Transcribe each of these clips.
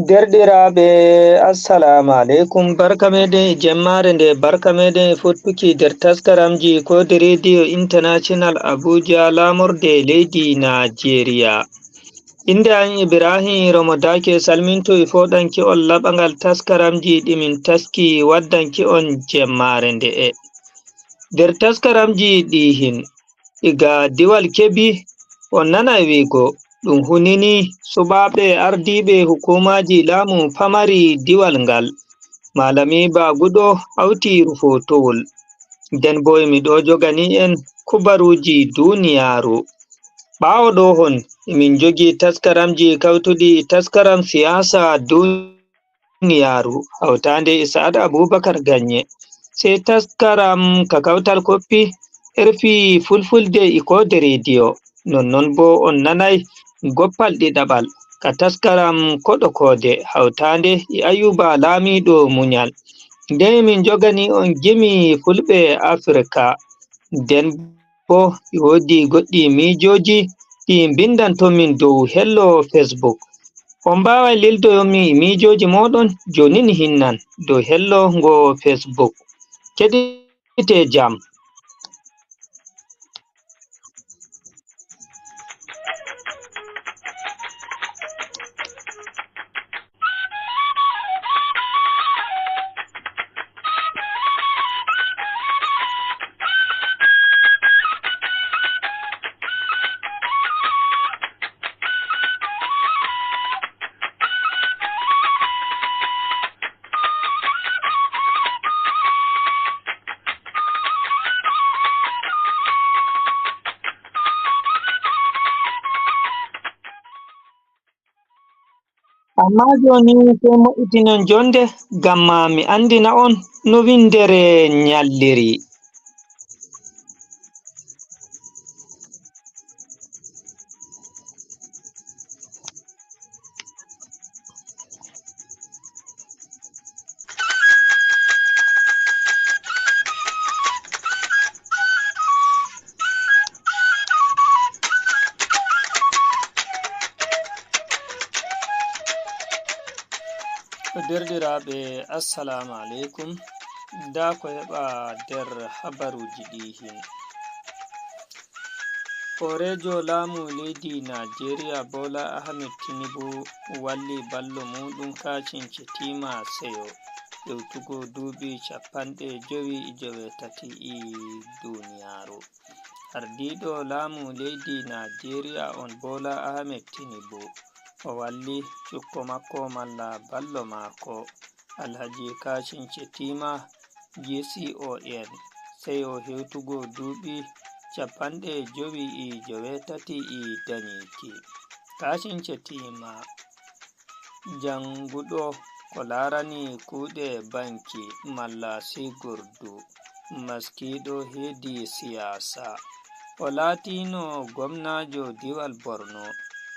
Derɗiraaɓe assalamu alaikum, barka meɗen e jemmare nde, barka meɗen e fottuki nder taskaramji kode rediyo international abuja lamorde leydi najeriya. Inde an Ibrahim Romodake salminto e foɗanki on laɓangal taskaramji ɗimin taski waddanki on jemmare nde'e. Nder taskaramji ɗihin iga diwal Kebbi on nanai wigo ɗum hunini suɓaɓe ardiɓe hukumaji laamu pamari diwal ngal malami Bagudo hauti rufotowol. Nden bo miɗo jogani en kubaruji duniyaru. Ɓawo ɗo hon min jogi taskaramji kawtuɗi taskaram siyasa duniyaru hautande Sa'ad Abubakar Ganye, sai taskaram ka kawtal koppi RFI fulfulde kode rediyo. Nonnon bo on nanai goppal ɗiɗaɓal ka taskaram koɗo kode hautande Ayuba Lamiɗo Munyal. Nden min jogani on gimi fulɓe Afrika. Nden bo wodi goɗɗi mijoji ɗi bindantomin dow hello Facebook. On mbawai lildoyomi mijoji moɗon jonin hinnan dow hello ngo Facebook. Keɗite jam. Amma joni sai mo'itinon jonde gamma mi andina on no windere nyalliri. Derɗiraɓe assalamu alaikum, nda ko heɓa nder habaruji ɗihin. Horejo laamu leydi Najeriya Bola Ahmed Tinubu walli ballo muɗum Kashim Shettima seyo ƴewtugo duuɓi 53 duniyaru. Ardiɗo laamu leydi Najeriya on Bola Ahmed Tinubu o walli cukko makko malla ballo mako Alhaji Kashim Shettima GCON seyo hewtugo duuɓi 53 dañiki. Kashim Shettima janguɗo ko larani kuɗe banki malla sigurdu, maskiɗo hedi siyasa. O latino gwamnajo diwal Borno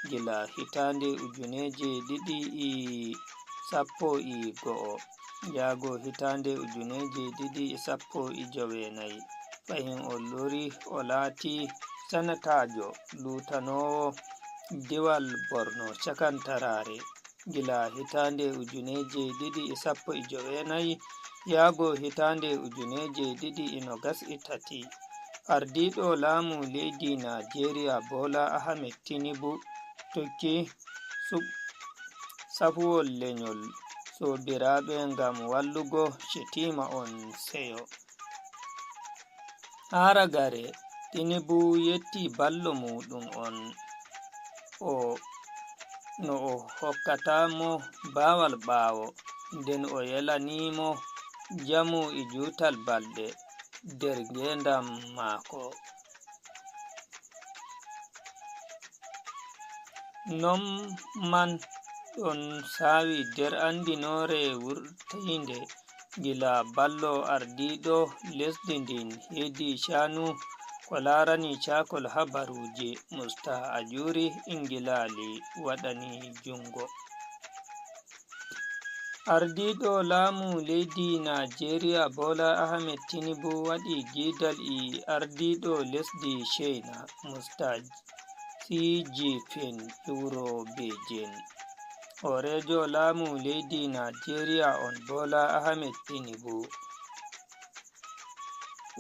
gila hitande 2011 yago hitande 2019 fahin o lori o lati sanatajo lutanowo diwal Borno cakantarare gila hitande 2019 yago hitande 2023. Ardiɗo laamu leydi Najeriya Bola Ahmed Tinubu tokki safuwol lenyol sobiraɓe ngam wallugo Shettima on seyo. Haragare Tinubu yetti ballo muɗum on no o hokkatamo bawal ɓawo, nden o yelanimo jamu e jutal balɗe nder ngendam mako. Non man ɗon sawi nder andinore wurtinde gila ballo ardiɗo lesdi ndin hedi shanu ko larani cakol habaruje Musta Ajuri Ingilali waɗani jungo. Ardiɗo laamu leydi Najeriya Bola Ahmed Tinubu waɗi gidal e ardiɗo lesdi China Musta Xi Jinping wuro Beijing horejo laamu leydi Najeriya on Bola Ahmed Tinubu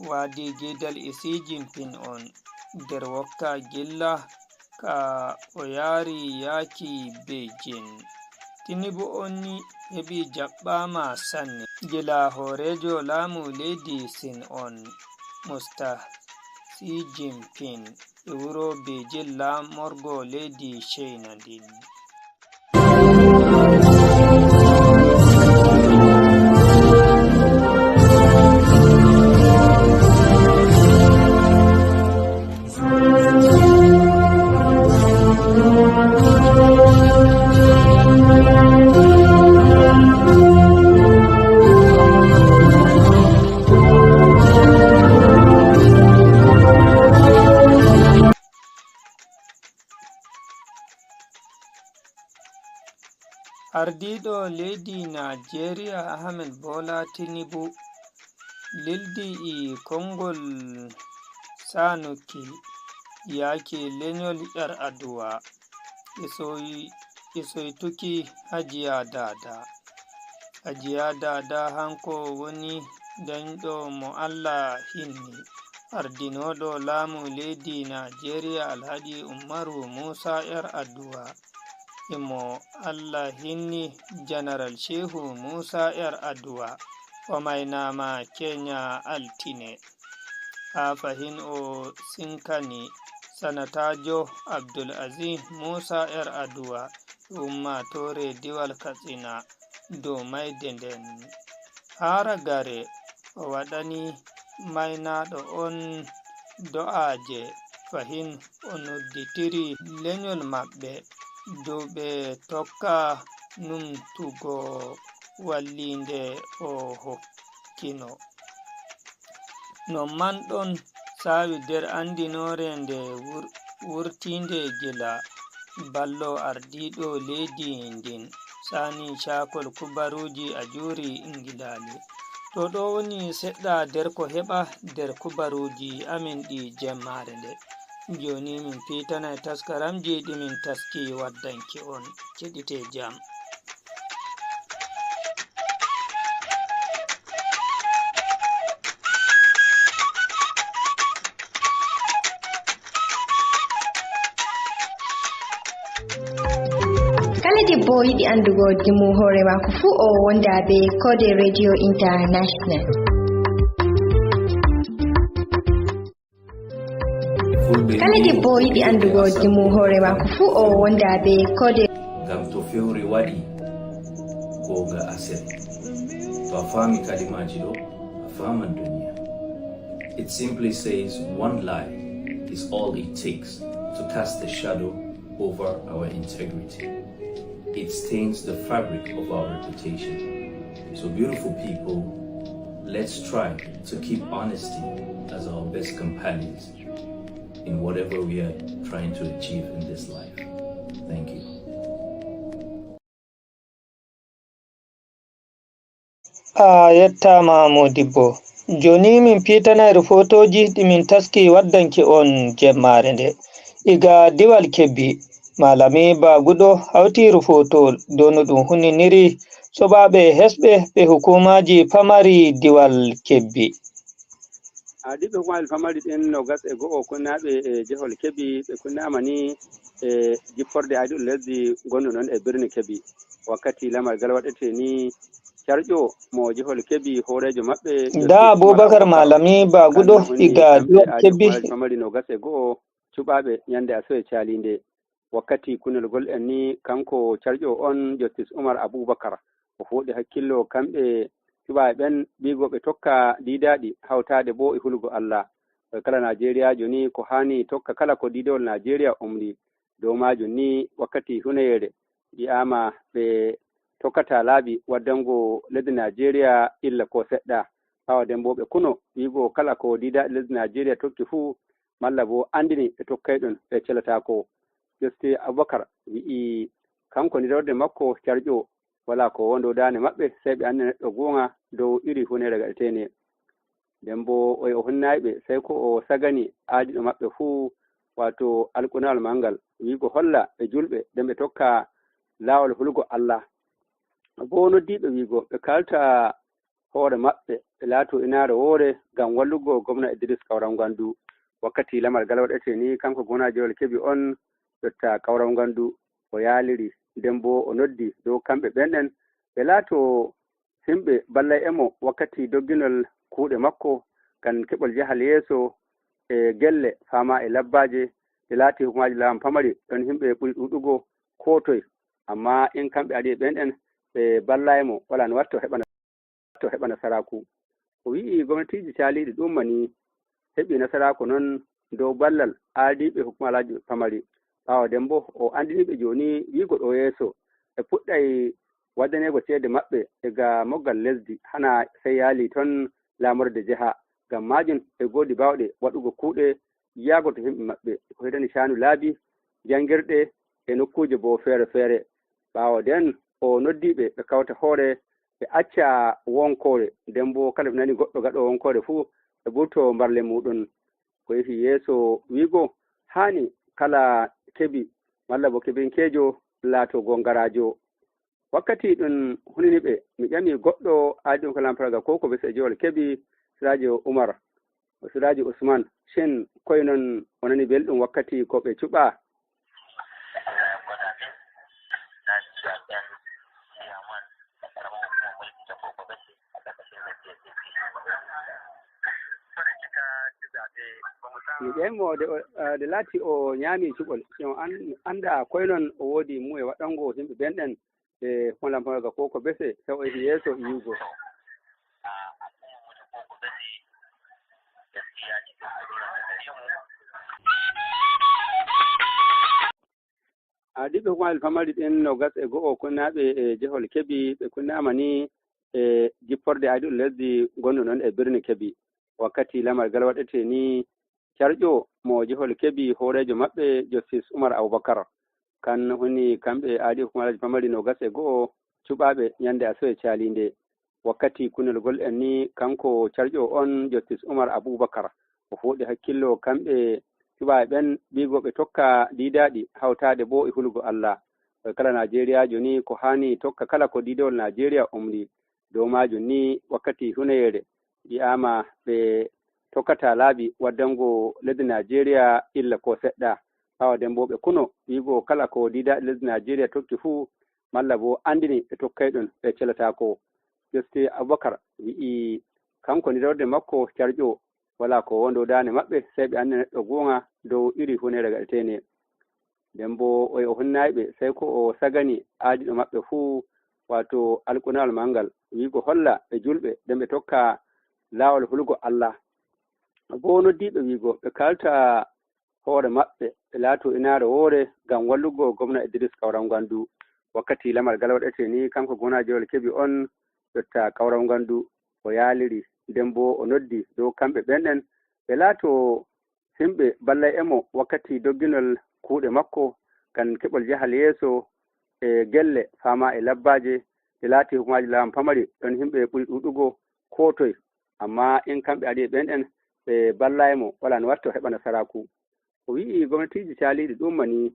wadi gedal Xi Jinping on nder wokka gilla ka o yari yaki Beijing. Tinubu onni heɓi jaɓɓama sanne gila horejo laamu leydi Sin on Musta Xi Jinping e wuro Beijing lamorgo leydi China ndin. Ardiɗo leydi Najeriya Ahmed Bola Tinubu lildi kongol sanuki yake lenyol yar aduwa isoituki Hajiya Dada hanko woni dañɗo mo Allah hinni ardinoɗo laamu leydi Najeriya Alhaji Umaru Musa yar aduwa imo Allah hinni General Shehu Musa yar aduwa o mainama Kenya altine ha fahin o sinkani sanatajo Abdul Aziz Musa yar aduwa ummatore diwal Katsina dow maide nden haragare o waɗani mainaɗo on do'aje fahin o nodditiri lenyol maɓɓe dow ɓe tokka numtugo wallinde o hokkino non man ɗon sawi nder andinore nde wurtinde gila ballo ardiɗo leydi ndin Sani Cakol kubaruji a juri ingilali to ɗo woni seɗɗa nder ko heɓa nder kubaruji amin ɗi jemmare nde joni min pitanai taskaramji ɗimin taski waddanki on keɗite jam. Kala debbo yiɗi andugo dimu hore mako fu o wonda be Kode Radio International. Kala debbo yiɗi andugo dimu hore mako fu o wonda be Kode. Ngam to fewre waɗi goga asel to a fami kalimaji ɗo a faman duniya. It simply says one lie is all it takes to cast a shadow over our integrity. It stains the fabric of our reputation. So beautiful people, let's try to keep honesty as our best companions in whatever we are trying to achieve in this life. Thank you. Yettama Modibbo. Joni min pitanayru fotoji ɗimin taski waddanki on jemmare nde. Iga diwal Kebbi Malami Baguɗo hawtiru foto dow no ɗum huniniri sobaɓe hesɓe ɓe hukumaji pamari diwal Kebbi. Adiɓe hukumaji pamari ɗin nogas e go'o kunnaɓe e jehol Kebbi ɓe kunnama ni e jipporde adiɗo lesdi gonno noon e birni Kebbi wakkati lamar gal waɗete ni carƴo mo jehol Kebbi horejo maɓɓe da Abubakar Malami Baguɗo iga diwal Kebbi pamari nogas e go'o cuɓaɓe nyande asoe calinde wakkati kunelgol en ni kanko carƴo on Justice Umar Abubakar o fuɗi hakkillo kamɓe cuɓaɓe ɓen ɓigo ɓe tokka didaɗi hawtade bo e hulgo Allah kala Najeriya joni ko hani tokka kala ko didol Najeriya umri dow majum ni wakkati huneyere wi'ama ɓe tokkata laabi waddango lesdi Najeriya illa ko seɗɗa ɓawa nden bo ɓe kuno wigo kala ko didaɗi lesdi Najeriya tokki fuu malla bo andini ɓe tokkay ɗon ɓe celatako. Justice Abubakar wi'i kanko nidorde makko carƴo wala ko wondo dane maɓɓe sai ɓe andi neɗɗo gonga dow iri hunere gaɗetene nden bo o hunnayiɓe sai ko o sagani aadiɗo maɓɓe fuu wato alkunal mangal wigo holla ɓe julɓe nden ɓe tokka laawol hulgo Allah bo noddiɓe wiigo ɓe kalta hoore maɓɓe ɓe laato inaare woore ngam wallugo gomna Idris Kawram Gandu wakkati lamar gal waɗete ni kanko gonajewol keɓi on jotta Kawram Gandu o yaaliri nden bo o noddi dow kamɓe ɓenɗen ɓe laato himɓe ballay emo wakkati dogginol kuuɗe makko kan keɓol jahal yeeso e gelle fama e labbaje ɓe laati hukumaji lawam pamari ɗon himɓe ɓuri ɗuɗugo ko toye amma in kamɓe ari e ɓenɗen ɓe ballaymo wala no watto heɓa nasaraku o wi'i gomnatiji caliɗi ɗum mani heɓi nasaraku noon dow ballal ardiɓe hukumalaji pamari ɓawo nden bo o andiniɓe joni wiigo ɗo yeeso ɓe puɗɗay waddanego ceede maɓɓe ega moggal lesdi hana sey yaali toon lamorde jeha ngam majum ɓe goodi bawɗe waɗugo kuuɗe yaago to himɓe maɓɓe ko hitani shanu laabi jangirɗe e nokkuje bo feere feere ɓawo nden o noddiɓe ɓe kawta hoore ɓe acca wonkore nden bo kala ɓe nani goɗɗo gaɗo wonkore fuu ɓe ɓurto mbarle muɗum ko yehi yeeso wiigo hani kala keɓi walla bo keɓinkejo laato gongarajo wakkati ɗum huniniɓe mi ƴami goɗɗo aadi ko lamparaga ko ko bese jewol keɓi Sirajo Umar Sirajo Usman shin koye noon o nani belɗum wakkati ko ɓe cuɓa mi ƴeymo de laati o ñaami cuɓol o annda koye noon o woodi mu e waɗango yimɓe ɓenɗen e holamparaga ko ko bese taw e yeeso yiwgo ardiɓe hukumaji pamari ɗin no gas e go'o kunnaɓe e jehol keɓi ɓe kunnama ni e jipporde aadiɗo lesdi gonno noon e birni keɓi wakkati lamar gal waɗete ni carƴo mo jehol keɓi hoorejo maɓɓe Justice Umar Abubakar kan honi kamɓe aadi hukumaji pamari no gas e go'o cuɓaɓe ñande asoye calinde wakkati kunel gol en ni kanko carƴo on Justice Umar Abubakar o fooɗi hakkillo kamɓe cuɓaɓe ɓen ɓigoɓe tokka diidaɗi hawtade bo e hulgo Allah kala Najeriyajo ni ko hani tokka kala ko diidowol Najeriya umri dow majum ni wakkati huneyere wi'ama ɓe tokkata laaɓi waddango lesdi Najeriya illa ko seɗɗa ɓawa nden bo ɓe kuno wiigo kala ko diidaɗi lesdi Najeriya tokki fuu malla bo andini ɓe tokkay ɗum ɓe celatako Justice Abubakar wi'i kanko ni rewde makko carƴo wala ko wondo dane maɓɓe sey ɓe anndi neɗɗo goonga dow iri hunere gaɗetene nden bo o hunnayɓe sey ko o sagani aadiɗo maɓɓe fuu wato alqunal mangal wiigo holla ɓe julɓe nden ɓe tokka laawol hulgo Allah bo noddiɓe wiigo ɓe kalta hoore maɓɓe ɓe laato inaare woore ngam wallugo gomna Idris Kawram Gandu wakkati lamar gal waɗete ni kanko gonajewol keɓi on jotta Kawram Gandu o yaaliri nden bo o noddi dow kamɓe ɓenɗen ɓe laato himɓe ballay emo wakkati dogginol kuuɗe makko kan keɓol jahal yeeso e gelle fama e labbaje ɓe laati hukumaji lawam pamari ɗon himɓe ɓuri ɗuɗugo ko toye amma in kamɓe ari e ɓenɗen ɓe ballaymo wala no watto heɓa nasaraku o wi'i gomnatiji caliɗi ɗum mani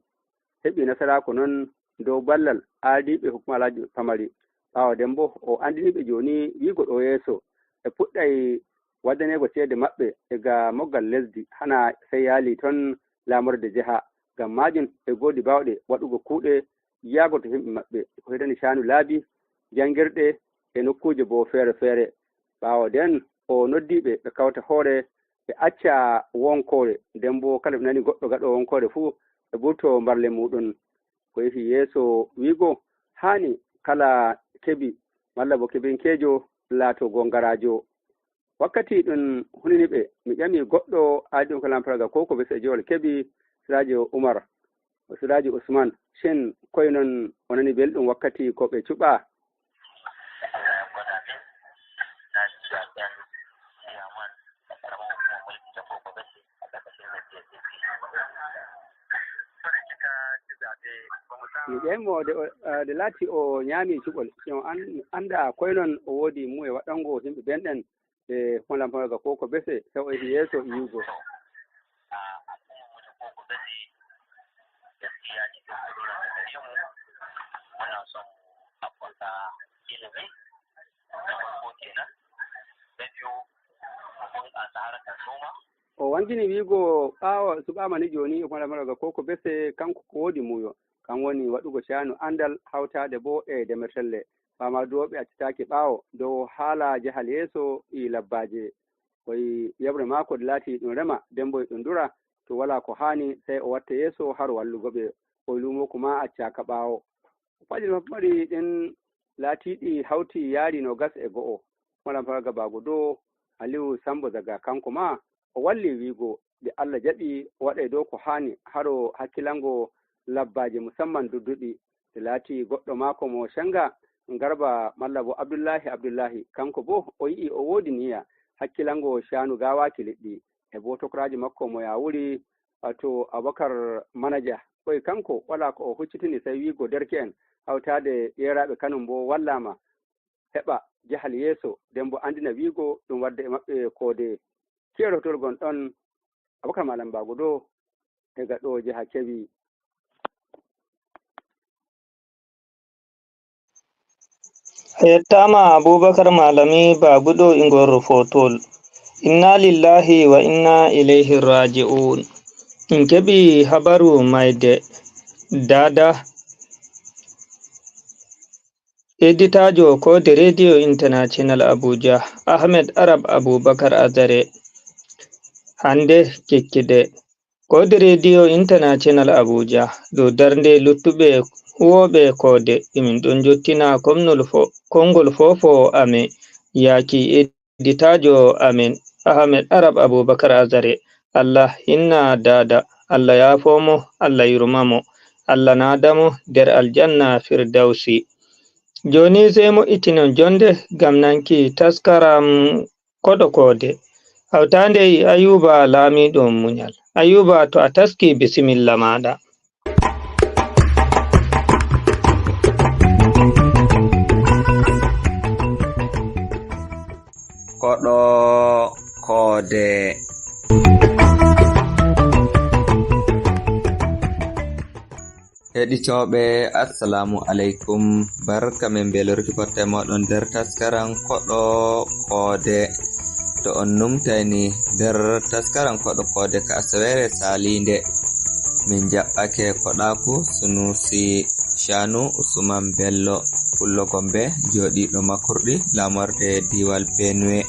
heɓi nasaraku noon dow ballal ardiɓe hukumalaji pamari ɓawo nden bo o andiniɓe joni wiigo ɗo yeeso ɓe puɗɗay waddanego ceede maɓɓe ega moggal lesdi hana sey yaali toon lamorde jeha ngam majum ɓe goodi bawɗe waɗugo kuuɗe yaago to himɓe maɓɓe ko hitani shanu laabi jangirɗe e nokkuje bo feere feere ɓawo nden o noddiɓe ɓe kawta hoore ɓe acca wonkore nden bo kala ɓe nani goɗɗo gaɗo wonkore fuu ɓe ɓurto mbarle muɗum ko yehi yeeso wiigo hani kala keɓi walla bo keɓinkejo laato gongarajo wakkati ɗum huniniɓe mi ƴami goɗɗo aadi ko lamparaga ko ko bese jewol keɓi Sirajo Umar Sirajo Usman shin koye noon o nani belɗum wakkati ko ɓe cuɓa mi ƴeymo de laati o ñaami cuɓol o annda koye noon o woodi mu e waɗango yimɓe ɓenɗen e holamparaga ko ko bese taw e yeeso yiwgo muna son haɓaka ilimi da farko kenan. Da biyu bunƙasa harkar noma. O wangini wiigo ɓaawa suɓaama ni jooni hola maraga koko bese kanko ko woodi muyo kan woni waɗugo caanu andal hawtaade bo e demertelle ɓaama duwoɓe accitaaki ɓaawo dow haala jahal yeeso i labbaaje koye yeɓre maako ɗe laati ɗum rema dembo e ɗum dura to wala ko haani sey o watta yeeso har wallugo ɓe koye luumo ko ma accaaka ɓaawo faƴil maɓɓari ɗen laatiiɗi hawti yaari no gas e go'o hola maraga baago dow Aliou Sambo Zaga kanko ma o walli wiigo nde Allah jaɓi o waɗa dow ko haani haro hakkilango labbaaje musamman dudduɗi te laati goɗɗo maako mo Sanga Garba malla bo Abdoullahi kanko bo o yi'i o woodi niya hakkilango caanu gaawaaki liɗɗi e bo tokoraaji makko mo Yawuri wato Aboubacar Manaja koye kanko wala ko o huccitini sey wiigo derke'en hawtaade ƴeeraaɓe kanum bo wallaama heɓa jahal yeeso nden bo andina wiigo ɗum wadda e maɓɓe koode keerotol gon ɗon Aboubacar Malam Bago ɗo e gaɗo jiha Kebbi. Yettama Abubakar Malami Bagudo ingor fotol. Inna lillahi wa inna ilaihi raji'un. In keɓi habaru maide dada editajo kode Radio International Abuja Ahmed Arab Abubakar Azare hande kekkide kode Radio International Abuja do darnde luttuɓe huwoɓe kode emin ɗon jottina kongol fofo amen yaki editajo amen Ahmed Arab Abubakar Azare. Allah inna dada, Allah yafomo, Allah yurmamo, Allah nadamo der aljanna firdausi. Joni sai mo itinon jonde gam nanki taskaram kodo kode hawtande Ayuba Lamiɗo Munyal. Ayuba to a taski bisimilla maɗa. Koɗo kode. Heɗitoɓe assalamu alaikum, barka min belorki potte moɗon nder taskaran koɗo kode. To on numtani nder taskaran koɗo kode ka asawere salinde min jaɓɓake koɗaku Sunusi Shanu Usman Bello Pullo Gombe joɗiɗo makurɗi lamorde diwal Benue.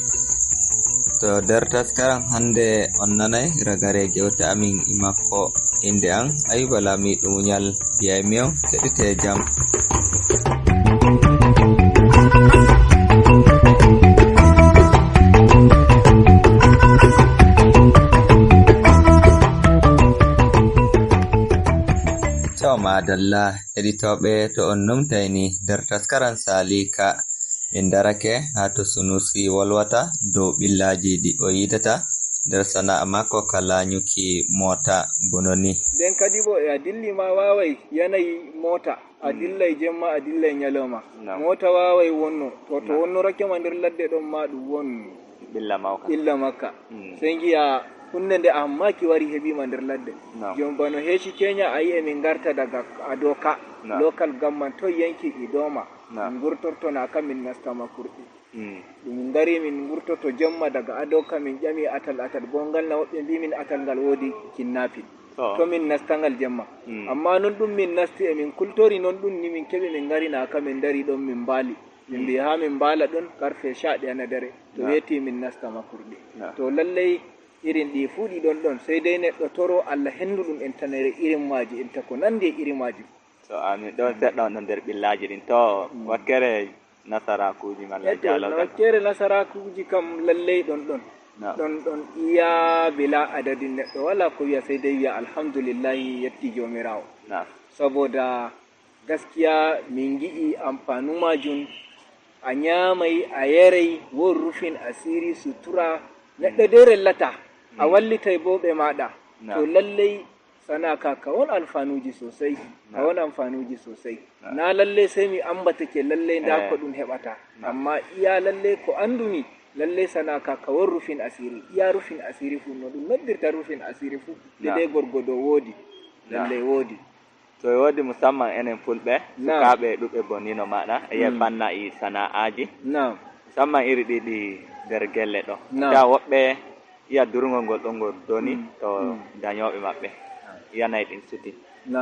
To nder taskaran hande on nanai ragare gewte amin imakko inde an Ayuba Lamiɗo Munyal biyaymiyo keɗite jam. Madalla editoɓe to on numtayni nder taskaran salika min darake ha to Sunusi wolwata dow ɓillaji ɗi o yidata nder sana'a mako ka lanyuki mota bononi. Den kadi bo e a dilli ma wawai yanayi mota a dillai jemma a dillai nyaloma mota wawai wonno to wonnorake ma nder ladde ɗon ma ɗum won ɓilla makka sai giya hunde nde amma ki wari heɓima nder ladde jom bano heeci Kenya a yi'e min garta daga adoka local government to yanki Idoma min gurtorto na kam min nasta makurɗi min gari min gurtorto jemma daga adoka min ƴami atal gongal na woɓɓe mbi min atal ngal woodi kidnapping to min nastangal jemma amma non ɗum min nasti e min kultori non ɗum ni min keɓi min gari na kam min dari ɗon min mbaali min mbi ha min mbaala ɗon karfe 11 na dare to weeti min nasta makurɗi to lallai irin ɗi fuu ɗi ɗon sai dai neɗɗo toro Allah hendu ɗum en tanere irin maji en tako nande irin maji. To amin ɗon seɗɗa on nder ɓillaji ɗin to wakkere nasarakuji malla jalogal. Wakkere nasarakuji kam lallai ɗon iya bila adadin neɗɗo wala ko wiya sai dai wiya alhamdulillahi yetti jomirawo saboda gaskiya min gi'i amfanu majum a nyamai a yarai won rufin asiri sutura neɗɗo dai rellata a wallitay bo ɓe maɗa to lallai sana ka won alfanuji sosai na lallai sai mi ambatake lallai nda ko ɗum heɓata amma iya lallai ko andumi lallai sana ka won rufin asiri iya rufin asiri fu no ɗum noddirta rufin asiri fu dai gorgodo woodi lallai woodi. to wodi musamman enen fulɓe sukaɓe ɗuɓɓe bonino maɗa fanna e sana'aji musamman iri ɗiɗi nder gelle ɗo da woɓɓe iya durgol ngol ɗon ngol doni to dañoɓe maɓɓe yanayi ɗin suti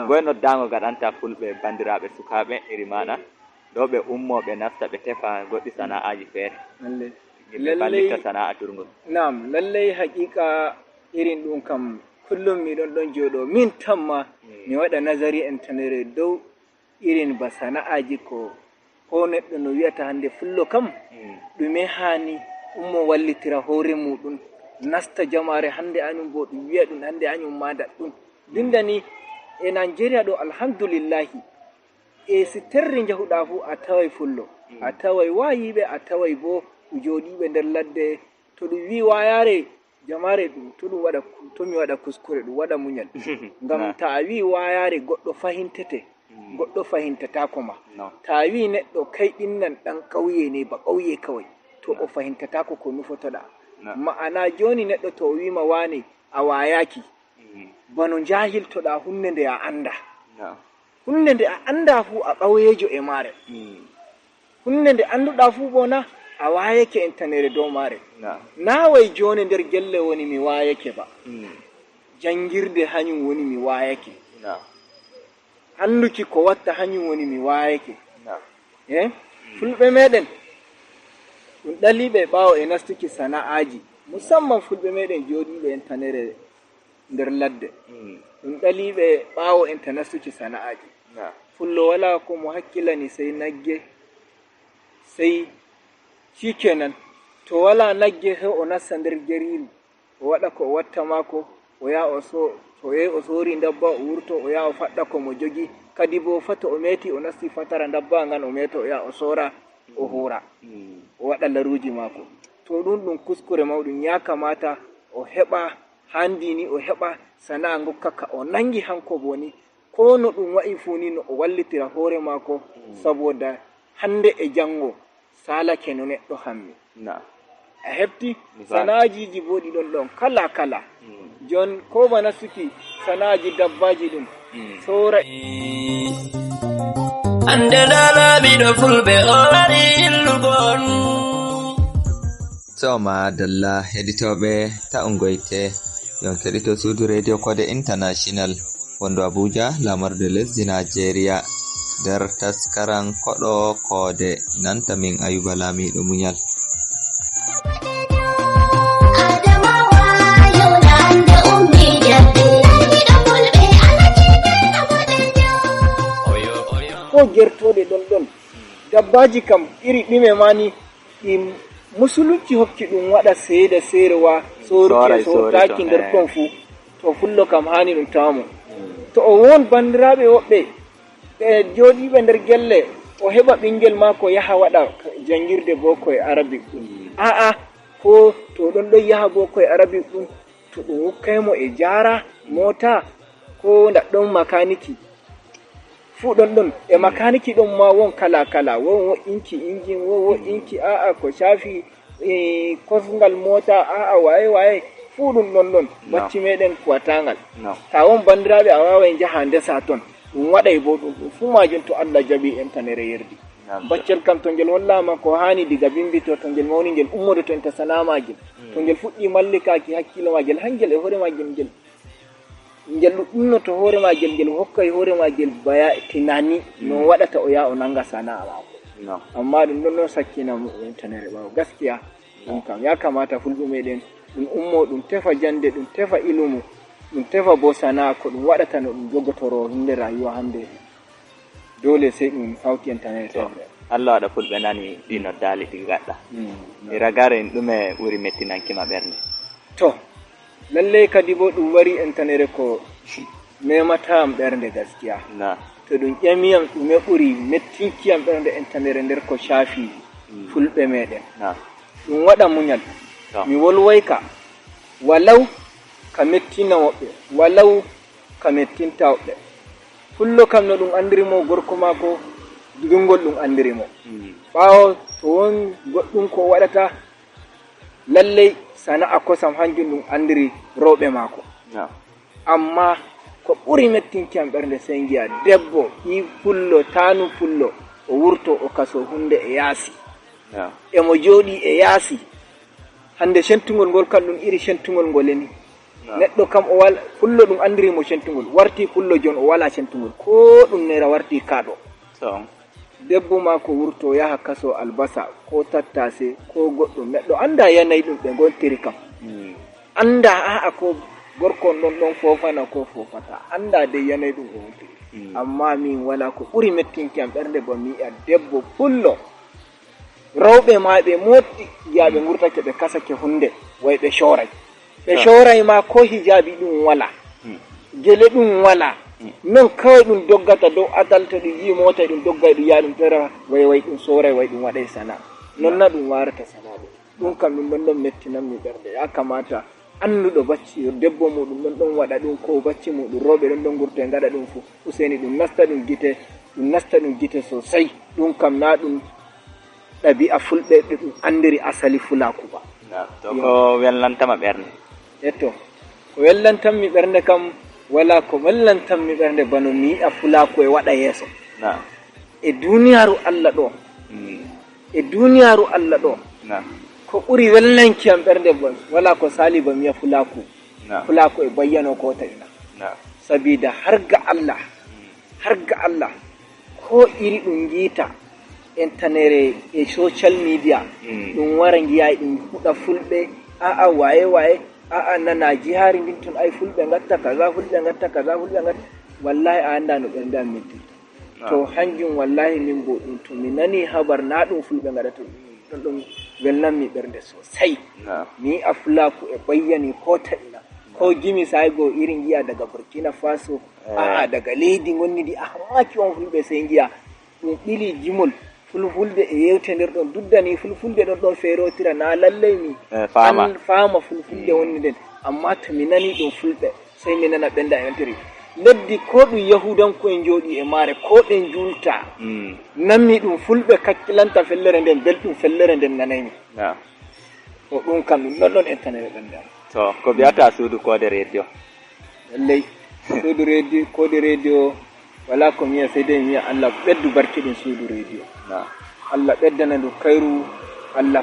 goye noddago gaɗanta fulɓe bandiraɓe sukaɓe iri maɗa ɗo ɓe ummo ɓe nasta ɓe tefa goɗɗi sana'aji feere ɓe ballita sana'a durgol lallai haqiqa irin ɗum kam kullum miɗon ɗon joɗo min tamma mi waɗa nazari entanere dow irin ba sana'aji ko neɗɗo no wiyata hande fullo kam ɗume hani ummo wallitira hoore muɗum nasta jamare hande anyum bo ɗum wiya ɗum hande anyum mada ɗum dindani e Nigeria ɗo alhamdulillahi e si terri jahuɗa fu a tawai fullo a tawai wayiɓe a tawai bo joɗiɓe nder ladde to ɗum wi wayare jamare ɗum to mi waɗa kuskure ɗum waɗa muñal ngam ta a wi wayare goɗɗo fahintete goɗɗo fahintatako ma ta wi neɗɗo kai ɗinnan ɗan ƙauye ne ba ƙauye kawai to o fahintatako ko nufotoɗa ma'ana joni neɗɗo to o wima wane a wayaki bano jahiltoɗa hunde nde a anda hunde nde a anda fu a ƙauyejo e mare hunde nde anduɗa fu bona a wayake entanere dow mare na wai joni nder gelle woni mi wayake ba jangirde hanyum woni mi wayake anduki ko watta hanyum woni mi wayake fulɓe meɗen ɗum ɗaliɓe ɓawo e nastuki sana'aji musamman fulɓe meɗen joɗiɓe entanere nder ladde ɗum ɗaliɓe ɓawo enta nastuki sana'aji fullo wala ko mo hakkilani sai nagge sai shikenan to wala nagge he o nasta nder geriru o waɗa ko o watta mako o yaha o yehi o sori dabba o wurto o yaha o faɗɗa ko mo jogi kadi bo fata o meti o nasti fatara dabba ngan o meta o yaha o sora o hura o waɗa laruji mako to ɗum kuskure mawɗum ya kamata o heɓa handini o heɓa sana'a gokkaka o nangi hanko boni ko no ɗum wa'i funi no o wallitira hoore mako saboda hande e jango salake no neɗɗo hammi a hefti sana'ajiji bo ɗi ɗon kala kala jon ko bana suki sana'aji dabbaji ɗum sora ande lalaɓiɗo fulɓe o wari illugon to madalla heɗitoɓe ta'ungoyte yon keɗito suudu radio kode international wondo abuja lamarde lesdi nigeria nder taskaran koɗo koode nanta min ayuba laamiɗo muñal ko gertoɗe ɗon dabbaji kam iri ɗime mani ɗi musulunci hokki ɗum waɗa seeda seerewa soruki sortaki nder ton fu to fullo kam hani ɗum tawamo to o won bandiraɓe woɓɓe ɓe joɗiɓe nder gelle o heɓa ɓingel mako yaha waɗa jangirde boko e arabic ɗum a'a ko to ɗon yaha boko e arabic ɗum to ɗum wokkaymo e jara mota ko ndaɗɗon makaniki fu ɗon e makaniki ɗon ma won kala kala won wo'inki injin won wo'inki a'a ko shafi kosngal mota a'a waye fu ɗum ɗon bacci meɗen kuwatangal ta won bandiraɓe a wawai jaha ndesa ton ɗum waɗay bo ɗum fu majum to Allah jaɓi entanere yerdi baccel kam to ngel hollama ko hani diga bimbito to ngel mawni ngel ummodo to enta sanamagel to ngel fuɗɗi mallikaki hakkilo magel hangel e hoore magel ngel ɗumnoto hoore magel ngel hokkay hoore magel baya tinani no waɗata o yaha o nanga sana'a mako amma ɗum ɗon sakkina entanere ɓawo gaskiya ɗum kam ya kamata fulɓe meɗen ɗum ummo ɗum tefa jande ɗum tefa ilumu ɗum tefa bo sana'a ko ɗum waɗata no ɗum jogotoro hinde rayuwa hande dole sai ɗum hawti entanere Allah waɗa fulɓe nani ɗino dali ɗi gaɗɗa e ragare ɗume ɓuri mettinankima ɓernde to lallai kadi bo ɗum wari entanere ko memata am ɓernde gaskiya to ɗum ƴamiyam ɗume ɓuri mettinkiyam ɓernde entanere nder ko shafi fulɓe meɗen ɗum waɗa muñal mi wolwayka walaw ka mettina woɓɓe walaw ka mettinta woɓɓe fullo kam no ɗum andirimo gorko mako dugol ɗum andirimo ɓawo to won goɗɗum ko waɗata lallai sana'a kosam hanjum ɗum andiri rewɓe mako amma ko ɓuri mettinki am ɓernde sey ngi'a debbo yi pullo tanu pullo o wurto o kaso hunde e yaasi emo jooɗi e yaasi hande centugol ngol kam ɗum iri centugol ngoleni neɗɗo kam o wala pullo ɗum andirimo centugol warti pullo jon o wala centugol ko ɗum nera warti kaɗo debbo ma ko wurto yaha kaso albasa ko tattase ko goɗɗum neɗɗo anda yanayi ɗum ɓe gontiri kam anda a'a ko gorkon ɗon fofana ko fofata anda de yanayi ɗum o wontiri amma min wala ko ɓuri mettinki am ɓernde bo mi yi'a debbo pullo rewɓe ma ɓe moɗɗi giya ɓe gurtake ɓe kasake hunde way ɓe coray ɓe coray ma ko hijabi ɗum wala gele ɗum wala non kawai ɗum doggata dow adal to ɗum yi mota ɗum doggay ɗum yaa ɗum tera way ɗum soray way ɗum waɗay sana non na ɗum warata sana ɗum kam ɗum ɗon mettinanmi ɓernde ya kamata annuɗo bacci debbo muɗum ɗon waɗa ɗum ko bacci muɗum rewɓe ɗon gurta gaɗa ɗum fu useni ɗum nasta ɗum gite sosai ɗum kam na ɗum ɗabi'a fulɓe ɓe ɗum andiri asali fulaku ba to ko wellantama ɓernde etto ko wellantanmi ɓernde kam wala ko wellantanmi ɓernde bano mi yi'a fulaku e waɗa yeeso e duniyaru Allah ɗo ko ɓuri wellanki am ɓernde bon wala ko sali ba mi yi'a fulaku e bayyano ko taina sabida har ga Allah ko iri ɗum giita internet e social media ɗum wara giya ɗum huɗa fulɓe a'a waye a'a nana jihari ndin ton ay fulɓe gatta kaza wallahi a anda no ɓernde am mettirta to hanjum wallahi min bo ɗum to mi nani habar na ɗum fulɓe gaɗata ɗum welnanmi ɓernde sosai mi a fulaku e bayyani ko taɗina ko gimi saygo irin giya daga Burkina Faso a'a daga leydi gonnidi a hammaki on fulɓe sey giya ɗum ɓili jimol fulfulde e yewtender ɗon duddani fulfulde ɗon ferotira na lallay mi faama fulfulde wonni nden amma to mi nani ɗum fulɓe sey mi nana ɓenda e yontere leddi ko ɗum yahudanko en jooɗi e maare ko ɗen julta nammi ɗum fulɓe kakkilanta fellere nden belɗum fellere nden nanaymi to ɗum kam ɗum ɗon entanere ɓende am to ko mbiyata suudu kode radio lallay suudu radio kode radio wala ko miya sai dai miya Allah ɓeddu barkiɗin suudu radio Allah ɓeddana ndu kayru Allah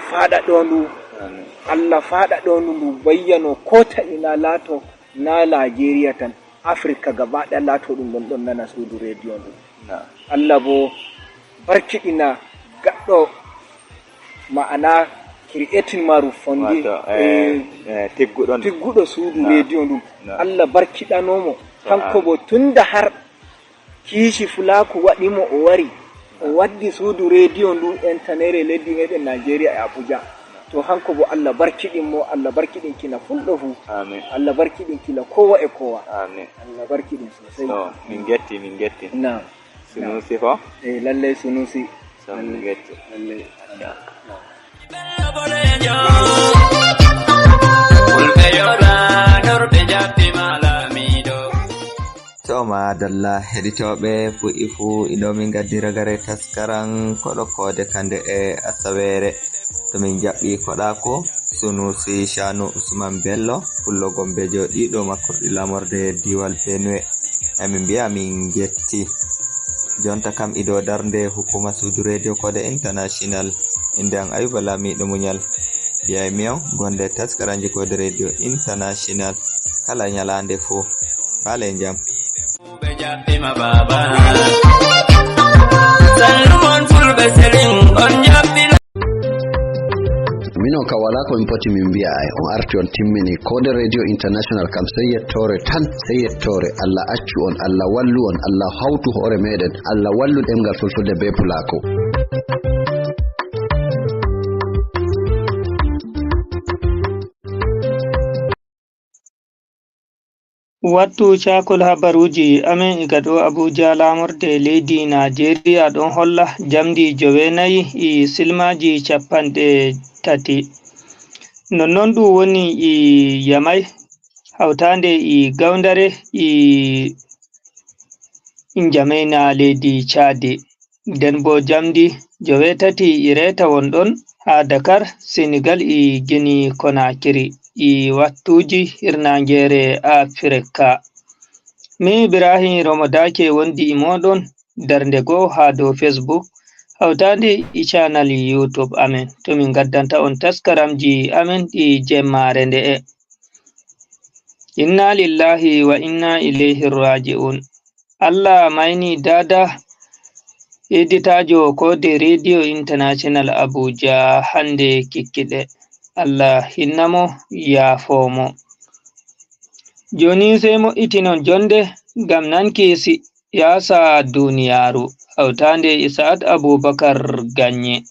faɗaɗo ndu bayyano ko ta'ina laato na Najeriya tan Africa gaba ɗaya laato ɗum ɗon nana suudu radio ndu Allah bo barkiɗina gaɗɗo ma'ana creating maru fondi tigguɗo suudu radio ndum Allah barkiɗanomo kanko bo tunda har kiishi fulaku waɗimo o wari o waddi suudu radio ndu entanere leddi meɗen Nigeria e Abuja to hanko bo Allah barkiɗinmo Allah barkiɗinkina fulɗo fu Allah barkiɗinkila kowa e kowa Allah barkiɗin sosai min getti na Sunusi ko lallai Sunusi min getti lallai to madalla heɗitoɓe fu iɗomin gaddira gare taskaran koɗo kode kande e asawere to min jaɓɓi koɗako Sunusi Shanu Usman Bello pullo Gombe joɗiɗo makkurɗi lamorde diwal Benue emin mbiya min getti jonta kam ido darnde hukuma suudu radio kode international inde an Ayuba Lamiɗo Muñal biyay miyo gonde taskaranji kode radio international kala nyalande fu bale jam mino ka wala ko min poti min mbiya ay on arti on timmini kode radio international kam sey yettore Allah accu on Allah wallu on Allah hawtu hoore meɗen Allah wallu ɗemgal fulfulde be pulako wattu cakol habaruji amin iga ɗo Abuja lamorde leydi Nigeria ɗon holla jamdi 9 e silmaji 30 nonnon ɗum woni e Yamai hawtande e Gaundare e Njamena leydi Chade nden bo jamdi 9 e reta wonɗon ha Dakar Senegal e Guinea Conakry e wattuji hirnangere Afrika mi Ibrahim Ramadake wondi moɗon darnde go ha dow Facebook hawtande e channel YouTube amen to min gaddanta on taskaramji amen ɗi jemmare nde'e. Inna lillahi wa inna ilayhi raji'un. Allah maini dada editajo kode Radio International Abuja hande kikkiɗe. Allah hinnamo yaafomo. Joni sai mo itinon jonde gam nanki siyasa duniyaru hawtande Isa'at Abubakar Ganye.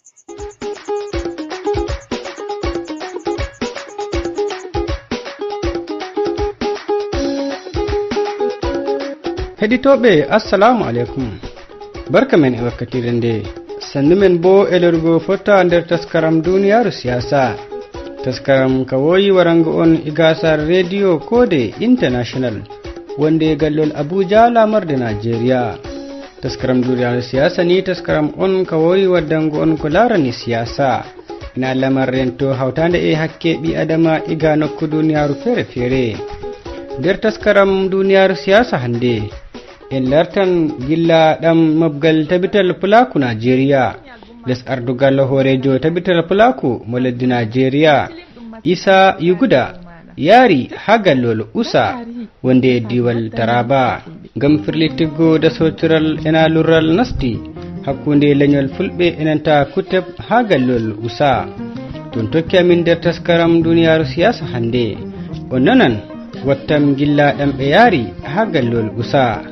Heɗitoɓe assalamu alaikum, barka men e wakkatire nde, sannu men bo e lorgo fotta nder taskaram duniyaru siyasa. Taskaram ka woyi warango on e gasar radio Kode International wonde gallol Abuja lamarde Nigeria. Taskaram duniyaru siyasa ni taskaram on ka woyi waddango on ko larani siyasa ina lamarren to hawtande e hakke ɓi adama iga nokku duniyaru fere fere. Nder taskaram duniyaru siyasa hande en lartan gilla ɗam mabgal tabital pulaku Nigeria, les ardugal horejo tabital pulaku mo leddi Nigeria Isa Yuguda yari hagallol usa wonde diwal Taraba gam firlitiggo da sotiral ena lural nasti hakkunde leñol fulɓe enanta kuteb hagallol usa. Ton tokki amin nder taskaram duniyaru siyasa hande on nanan wattam gilla ɗam ɓe yari hagallol usa.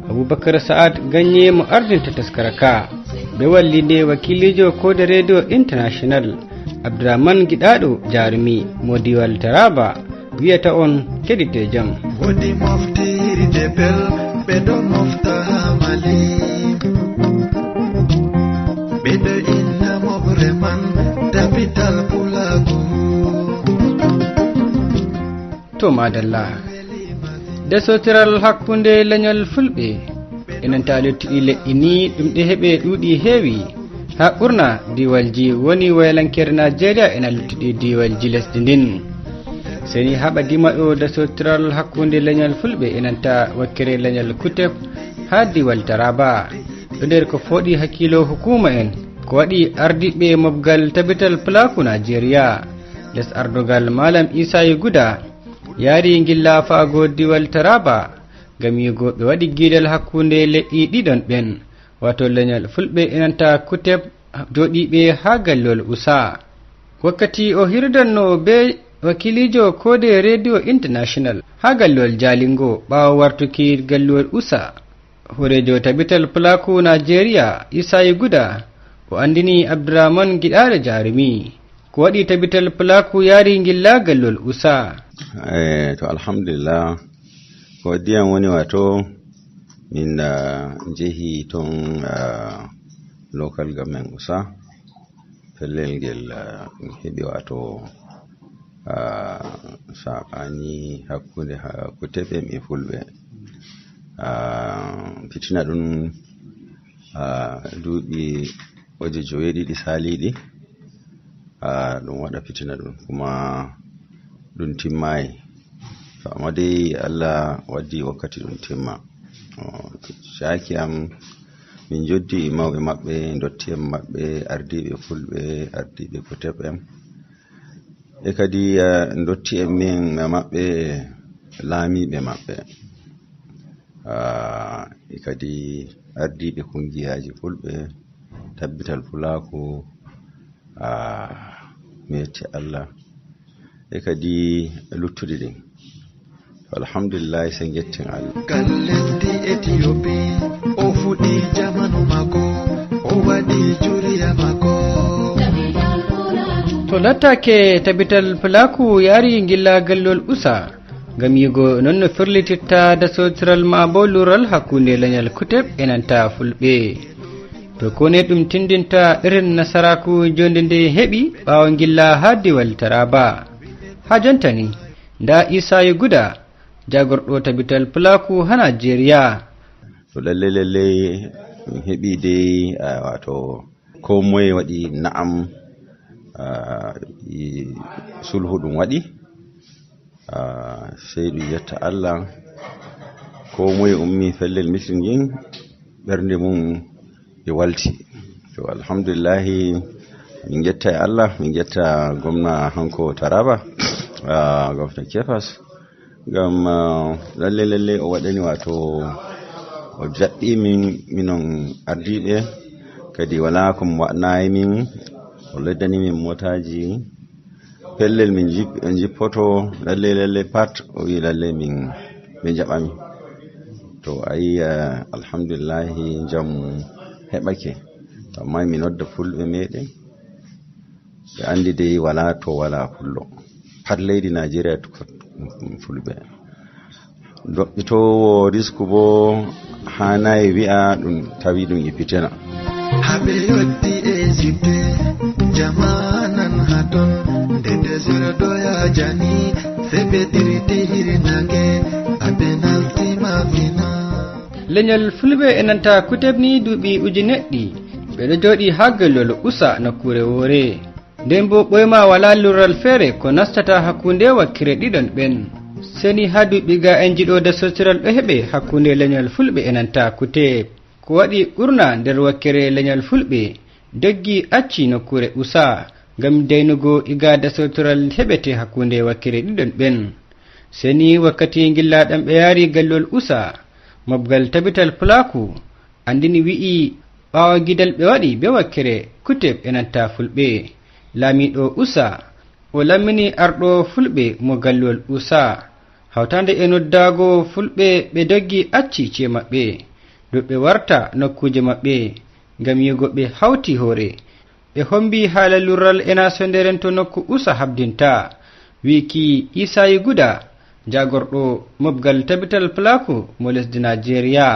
Abubakar Sa'ad Ganye mo ardinta taskaraka be wallinde wakilijo Kode Radio International Abdurrahman Gidado Jarumi mo diwal Taraba wiyata on keɗite jam. Wodi moftiri de bel ɓe ɗo mofta hamali ɓeɗo inna moɓre man dabital pulagu. To madalla de sotiral hakkunde leñol fulɓe enanta luttuɗi leɗɗi ni ɗum ɗe heɓe ɗuuɗi heewi ha ɓurna diwalji woni waylankere Nigeria ena luttuɗi diwalji lesdi ndin. Seni haɓa dimaɗo de sotiral hakkunde leñol fulɓe enanta wakkere leñol Kuteb ha diwal Taraba ɗo nder ko foɗi hakkilo hukuma en ko waɗi ardiɓe mobgal tabital pulaku Nigeria les ardogal Malam Isa Yuguda yari gilla faago diwal Taraba gam yigo ɓe waɗi giidal hakkunde leɗɗi ɗiɗon ɓen wato leñol fulɓe enanta Kuteb joɗiɓe ha gallol usa. Wakkati o hirdanno be wakilijo Kode Radio International ha gallol Jalingo ɓawo wartuki gallol usa, horejo tabital pulaku Nigeria Isa Yuguda o andini Abdurrahman Gidado Jarumi ko waɗi tabital pulaku yari gilla gallol usa. To alhamdulillah ko diyan woni wato min jehi ton local government usa pellel ngel heɓi wato saɓani hakkunde Kuteb e fulɓe. Fitina ɗum duuɓi waje joweeɗiɗi saliɗi ɗum waɗa fitina ɗum kuma ɗum timmayi. To amma dai Allah waddi wakkati ɗum timma. Shaki am min joddi mawɓe maɓɓe dotti en maɓɓe ardiɓe fulɓe ardiɓe Kuteb en e kadi dotti en min maɓɓe laamiɓe maɓɓe e kadi ardiɓe kungiyaji fulɓe tabbital pulaku meti Allah e kadi luttuɗi ɗin. Alhamdulillah sen gettin Allah. Gallendi Ethiopia o fuɗi jamanu mako o waɗi juriya mako. To lattake tabital pulaku yari gilla gallol usa gam yigo non no firlititta da sotiral ma bo lural hakkunde leñol Kuteb enanta fulɓe. To kone ɗum tindinta irin nasaraku jonde nde heɓi ɓawo gilla ha diwal Taraba. Ha jontani nda Isa Yuguda jagorɗo tabital pulaku ha Nigeria. To lalle min heɓi dai wato ko moye waɗi na'am sulhu ɗum waɗi sai ɗum yetta Allah ko moye ummi fellel mitin yin ɓernde mum e walti. To alhamdulillahi min getta e Allah, min getta gwamna hanko Taraba, gwamna Kefas, gam lalle o waɗani wato o jaɓɓi min minon ardiɓe, kadi wala ko waɗnayi min, o leddani min motaji pellel min jippoto lalle pat o wi lalle min jaɓami. To ayi alhamdulillahi jamu heɓake, amma mi nodda fulɓe meɗen ɓe andi dey wala to wala pullo pat leydi Nigeria to fulɓe. Doɓɓitowo risku bo hanayi wi'a ɗum tawi ɗum e fitina. Habe yoddi Egypte jamanan haton de desira doya jani sebe diriti hirinage abenalti mafina. Leñol fulɓe e nanta kutebni duuɓi uji neɗɗi ɓeɗo jooɗi ha gellol usa nokkure woore, nden bo ɓoyma wala lurral feere ko nastata hakkunde wakkire ɗiɗon ɓen. Seni ha duuɓi ga en jiɗo dasotiral ɗo heɓe hakkunde leñol fulɓe e nanta kuteb, ko waɗi ɓurna nder wakkere leñol fulɓe doggi acci nokkure usa ngam daynugo iga dasotiral heɓete hakkunde wakkire ɗiɗon ɓen. Seni wakkati gillaɗam ɓe yaari gallol usa, mobgal tabital pulaku andini wi'i ɓawo gidal ɓe waɗi be wakkere kuteb e nanta fulɓe, laamiɗo usa o lammini arɗo fulɓe mo gallol usa hawtande e noddago fulɓe ɓe doggi acci ci'e maɓɓe ɗo ɓe warta nokkuje maɓɓe ngam yigo ɓe hawti hoore. ɓe hombi haala lurral ena sonderen to nokku usa habdinta, wiki Isayi Guda jagorɗo mobgal tabital pulaku mo lesdi Nigeria.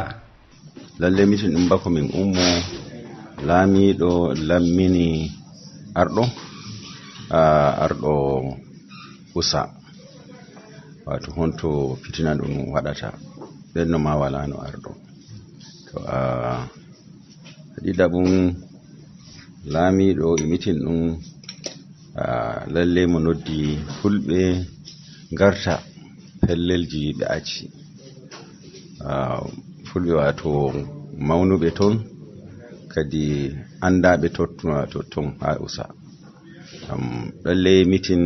Lalle mitin ɗum bako min ummo laamiɗo lammini arɗo usa wato honto fitina ɗum waɗata ɓenno ma wala no arɗo. To ɗiɗaɓum laamiɗo e mitin ɗum lalle mo noddi fulɓe garta pellelji ɓe acci, fulɓe wato mawnuɓe ton kadi andaɓe ton ha usa. Lalle mitin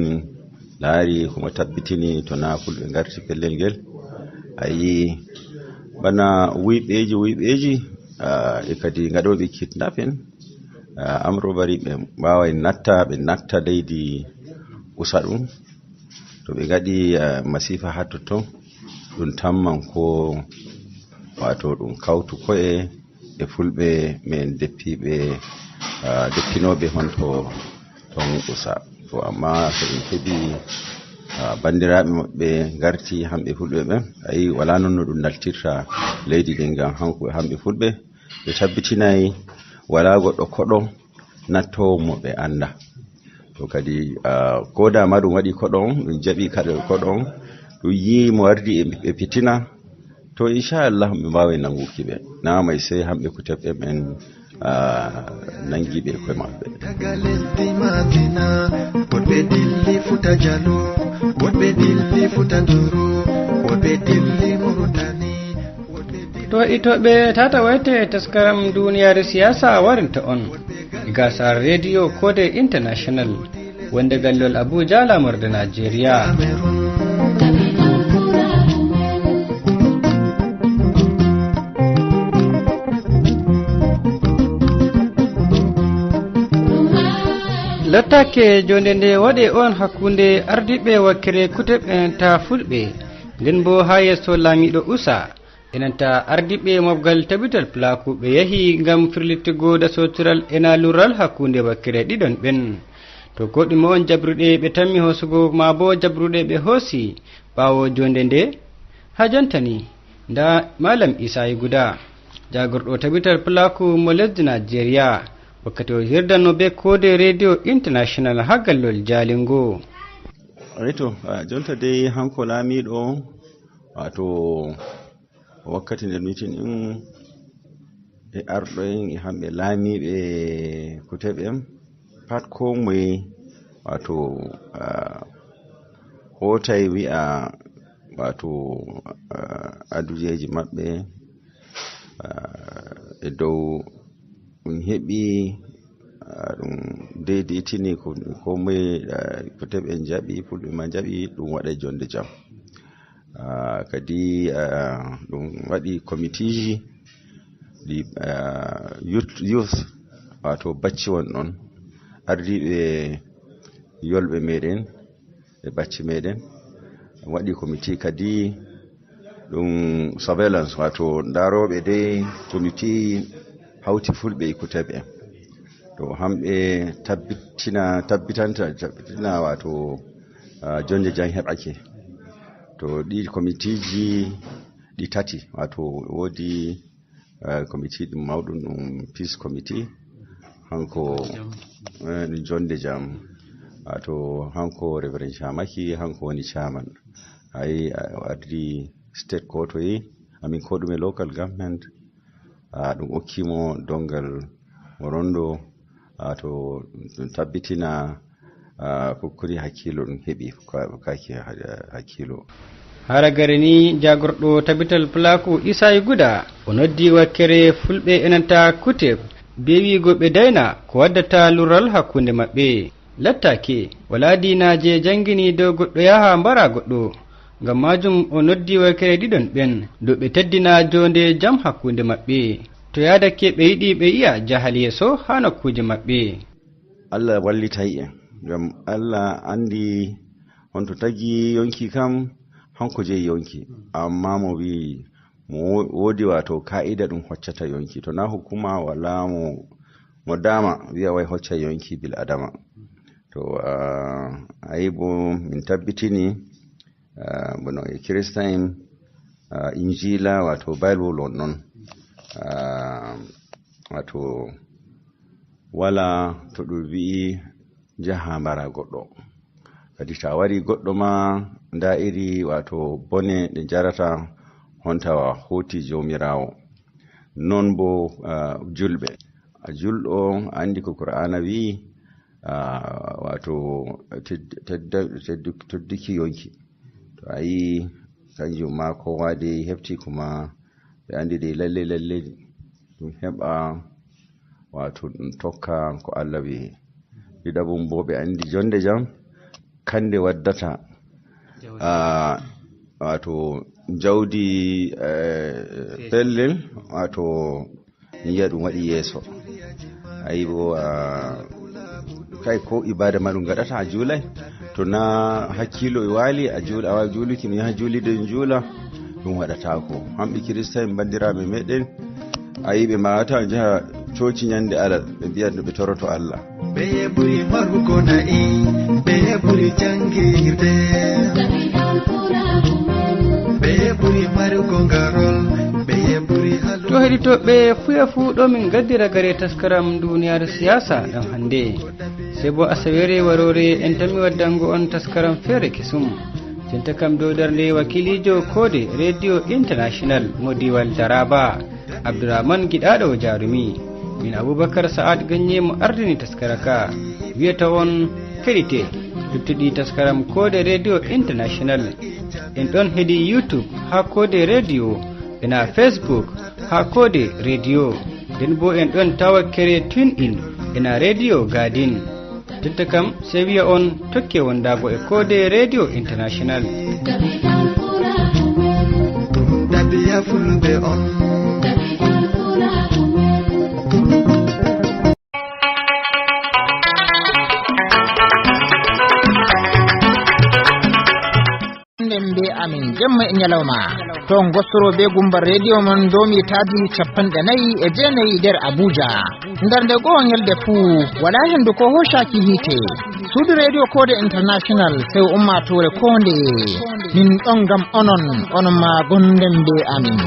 laari komo tabbitini to na fulɓe garti pellel ngel, ayi bana wuyɓeji e kadi gaɗoɓe kidnapping amrobari ɓe mbawai ɓe natta leydi usa ɗum. To ɓe gaɗi masifa ha totton ɗum tamman ko wato ɗum kawtu ko'e e fulɓe men deppinoɓe honto ton usa. To amma so ɗum heɓi bandiraɓe maɓɓe garti hamɓe fulɓe ɓen, ayi wala noon no ɗum naltirta leydi ɗin, ngam hamɓe fulɓe ɓe tabbitinayi wala goɗɗo koɗo nattowo mo ɓe anda. To kadi koda ma ɗum waɗi koɗo on, ɗum jaɓi kaɗo koɗo on, ɗum yi mo wardi e fitina, to inchallah ɓe mbawi nanguki ɓe, na mai sai hamɓe kutebɓe ɓen nangiɓe koye maɓɓe. Daga lesdi Madina woɓɓe dilli Futa Jalo, woɓɓe dilli Futa Doro, woɓɓe dilli Mauritani. To itoɓe tata wayte taskaram duniyar siyasa warinta on gasar radio Kode International wanda gallol Abuja lamurde Nigeria. Lottake jonde nde waɗe on hakkunde ardiɓe wakkere kuteb ta fulɓe, nden bo ha yesso laamiɗo usa enanta ardiɓe mobgal tabital pulaku ɓe yahi ngam firlittugo dasotiral ena lurral hakkunde wakkere ɗiɗon ɓen. To ko ɗume on jabruɗe ɓe tammi hosugo ma bo jabruɗe ɓe hoosi ɓawo jonde nde, ha jontani nda Malam Isayi Guda jagorɗo tabital pulaku mo lesdi Nigeria wakkati o hirdanno be Kode Radio International ha gallol Jalingo. Reto jonta dai hanko laamiɗo wato wakkati nder mitin ɗin e arɗoen e hamɓe laamiɓe kuteɓen pat ko moye wato hotay wi'a wato adujeji maɓɓe e dow ɗum heɓi ɗum daidaitini ko moye koteɓe jaɓi fulɓe ma jaɓi ɗum waɗa jonde jam kadi ɗum waɗi committeeji ɗi youth wato bacci won ɗon ardiɓe yolɓe meɗen e bacci meɗen waɗi committee kadi ɗum surveillance wato daroɓe dai committee hawti fulɓe kuteɓe to hamɓe tabbitina wato jonde jam heɓake to ɗi committee ji ɗi tati wato wodi committee ɗum mawɗum ɗum peace committee hanko jonde jam wato hanko reverend Shamaki hanko woni chairman ay adri state ko to yi amin ko ɗume local government ɗum okkimo dongal morondo to tabbitina kokkori hakkilo ɗum heɓi kaki hakkilo haragare ni jagorɗo tabital plaku Isayi Guda o noddi wakkere fulɓe enanta kute be wigo ɓe dayna ko waddata lural hakkunde maɓɓe lattake wala dinaje jangini dow goɗɗo yaha mbara goɗɗo ngam majum o noddi wakkere ɗiɗon ɓen dow ɓe teddina jonde jam hakkunde maɓɓe to yadake ɓe yiɗi ɓe yi'a jahal yeso ha nokkuje maɓɓe. Allah wallitay en ngam Allah andi on to tagi yonki kam hanko jeyi yonki amma mo wi mo wodi wato ka'ida ɗum hoccata yonki to na hukuma wala mo dama wiya way hocca yonki bil adama to ayi bo min tabbitini bono e Christian injila wato bible on non wato wala to ɗum wi'i jaha mbara goɗɗo kadi ta wari goɗɗo ma nda iri wato bone ɗe jarata hontawa hoti jomirawo non bo julɓe julɗo andi ko Qur'ana wi wato teddiki yonki to ayi kanjum ma kowa dai hefti kuma ɓe andi dai lalle ɗum heɓa wato ɗum tokka ko Allah wi ɗiɗabum bo ɓe andi jonde jam kande waddata wato jawdi pellel wato yiya ɗum waɗi yeeso ayi bo kai ko ibada ma ɗum gaɗata a juulay to na hakkilo e waali a wawi juuluki mi yaha juulide juula ɗum waɗatako hamɓe kirista en bandiraɓe meɗen ayi ɓe mawata jaha coci ñande alal ɓe mbiyan ɓe toroto Allah ɓe ɓuri marugo na'i ɓe ɓuri jangirde ɓe ɓuri marugo ngarol ɓe ɓuri to heɗitoɓe fuya fu ɗo min gaddira gare taskaram duniyar siyasa ɗam hande sai bo asawere warore en tami waddango on taskaram feere kesum jonta kam dow darnde wakilijo kode radio international mo diwal Daraba Abdourahmane Giɗaɗo Jarumi min Aboubacar Sa'ad Ganye mo ardini taskara ka wiyata on keɗite luttuɗi taskaram kode radio international en ɗon hedi YouTube ha kode radio ena Facebook ha kode radio nden bo en ɗon tawakkere tune in ena radio Garden jotta kam sei wiya on tokke wondago e kode radio international dabiya fulɓe on be amin jemma e nyalawma ton gostoro be gumbar radio mon domi taadi 49 der Abuja ndarde go nyalde fu wala hendu ko hoshaki hite suudu radio kode international sai ummatore konde min don gam onon ma gonden be amin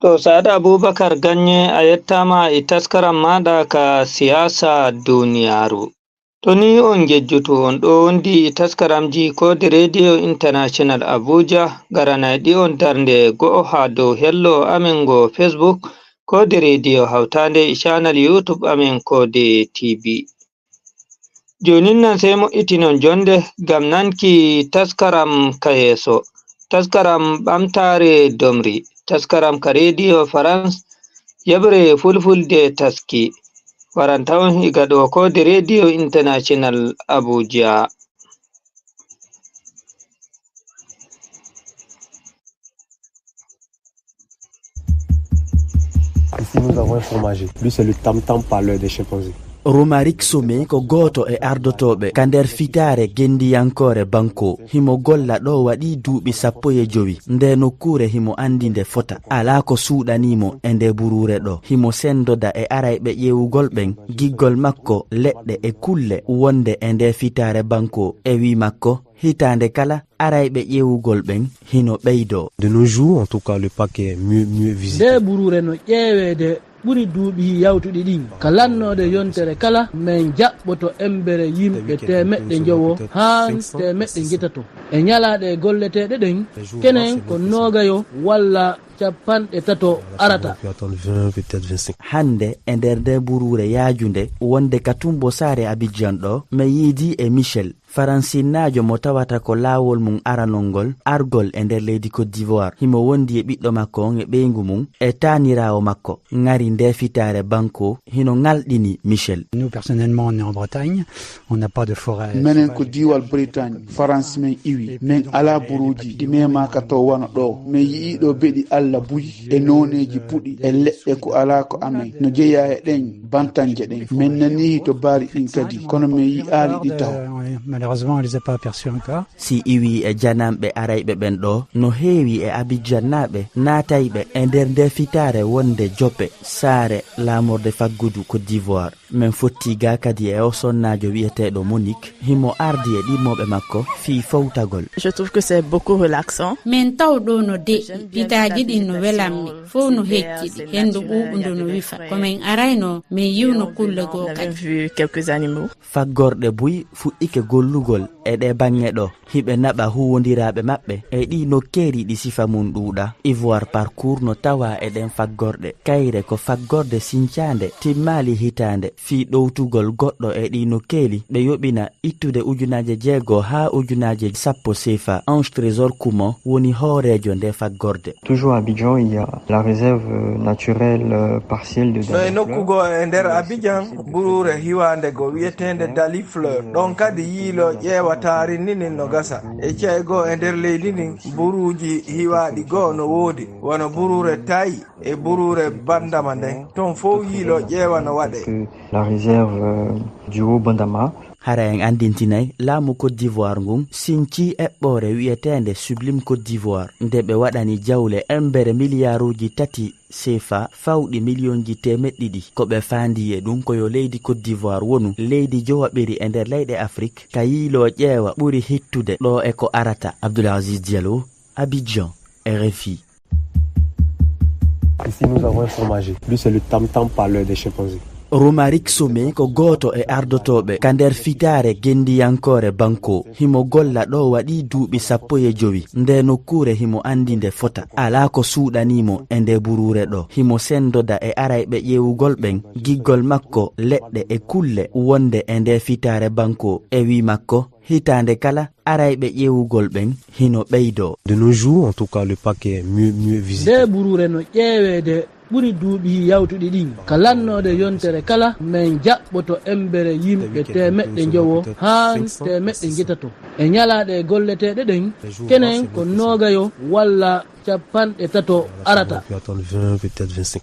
To Sada Abubakar Ganye a yettama e taskaram maɗa ka siyasa duniyaru. To ni on gejjuto on ɗo wondi e taskaramji kode radio international Abuja garanayɗi on darnde go'o ha dow hello amin go Facebook kode radio hautande e channel YouTube amin kode TV. jonin nan sai mo itinon jonde gam nanki taskaram kayeso taskaram ɓamtare domri taskaram ka radio France yabre fulfulde taski warantawan iga ɗo kode radio international Abuja. Ici nous avons un fromager. Lui c'est le tam-tam parleur des chimpanzés. Romaric Some ko goto e ardotoɓe ka nder fitare gendiyankore banko himo golla ɗo waɗi duuɓi 15 nde nokkure himo andi nde fota ala ko suuɗanimo e nde burure ɗo himo sendoda e arayɓe ƴewugol ɓen giggol makko leɗɗe e kulle wonde e nde fitare banko e wi makko hitande kala arayɓe ƴewugol ɓen hino ɓeydo. De nos jours en tout cas le parc est mieux visité. nde burure no ƴeewede ɓuri duuɓi yawtuɗi ɗin ka lannode yontere kala min jaɓɓoto embere yimɓe temeɗɗe jowo haa temeɗɗe jetato e ñalaɗe golleteɗe ɗen kenen ko nogayo walla capanɗe tato arata. Hande e nder nde burure yaajunde wonde ka tumbo saare Abidjan ɗo mi yiidi e Michel faransinnajo mo tawata ko laawol mum aranolngol argol e nder leydi Côte d'Ivoire himo wondi e ɓiɗɗo makko on e ɓeygu mum e tanirawo makko ngari nde fitare banko hino ngalɗini Michel. Nous personnellement on est en Bretagne, on n'a pas de forêt. Menen ko diwal Bretagne France men iwi men ala buruji ɗi memaka to wona ɗo men yiiɗo beɗi Allah buyi e noneji puɗi e leɗɗe ko ala ko amen no jeeya e ɗen bantanje ɗen men nani to baari ɗin kadi kono men yi'aali ɗi taw. Malheureusement on les a pas aperçus encore. Si iwi e janamɓe arayɓe ɓen ɗo no heewi e Abidjannaɓe naatayɓe e nder nde fitare wonde joppe saare lamorde faggudu Côte d'Ivoire min fotti ga kadi e o sonnajo wiyeteɗo Monique himo ardi e ɗimmoɓe makko fi fowtagol. Je trouve que c'est beaucoup relaxant. Min tawɗo no deƴƴi bitaji ɗin no welammi fof no hecciɗi hendu ɓuɓudu no wifa komin arayno min yiwno kulle goo kadi. Vu quelques animaux. Faggorɗe buy fuɗɗike gollugol e ɗe bange ɗo hiɓe naɓa huwodiraɓe maɓɓe e ɗi nokkeri ɗi sifa mum ɗuuɗa. Ivoire Parcours no tawa e ɗen faggorɗe kayre ko faggorde sincande timmali hitande fi ɗowtugol goɗɗo e ɗi nokkeli ɓe yoɓina ittude 6,000 ha 10,000 CFA. Ange Trésor Kumo woni hoorejo nde faggorde. Toujours à Abidjan il y a la réserve naturelle partielle de no nokkugo e nder Abidjan burure hiwande go wiyetende Dali Fleur ɗon kadi yiilo ƴeewatari nini no gasa e ceygo e nder leydi ndin buruji hiwaɗi goo no woodi wono burure tayi e burure bandama nden ton fof yiilo ƴeewa no waɗe. La réserve du Haut-Bandama. Hara en andintinay laamu Côte d'Ivoire ngun sinci eɓɓore wiyetende Sublime Côte d'Ivoire nde ɓe waɗani jawle embere miliyaruji 3 CFA fawɗi millionji 200 ko ɓe fandi e ɗum koyo leydi Côte d'Ivoire wonu leydi jowaɓiri e nder leyɗe Afrique ka yiilo ƴeewa ɓuri hittude ɗo e ko arata. Abdoulaziz Diallo, Abidjan, RFI. Ici nous avons un fromager. Lui c'est le tam-tam parleur des chimpanzés. Romaric Some ko goto e ardotoɓe ka nder fitare gendiyankore banko himo golla ɗo waɗi duuɓi 15 nde nokkure himo andi nde fota ala ko suuɗanimo e nde burure ɗo himo sendoda e arayɓe ƴewugol ɓen giggol makko leɗɗe e kulle wonde e nde fitare banko e wi makko hitande kala arayɓe ƴewugol ɓen hino ɓeydo. De nos jours en tout cas le parc est mieux visité. nde burure no ƴeewede ɓuri duuɓi yawtuɗi ɗin ka lannode yontere kala min jaɓɓoto embere yimɓe temeɗɗe jowo haa temeɗɗe jetato e ñalaɗe golleteɗe ɗen kenen ko nogayo walla capanɗe tato arata.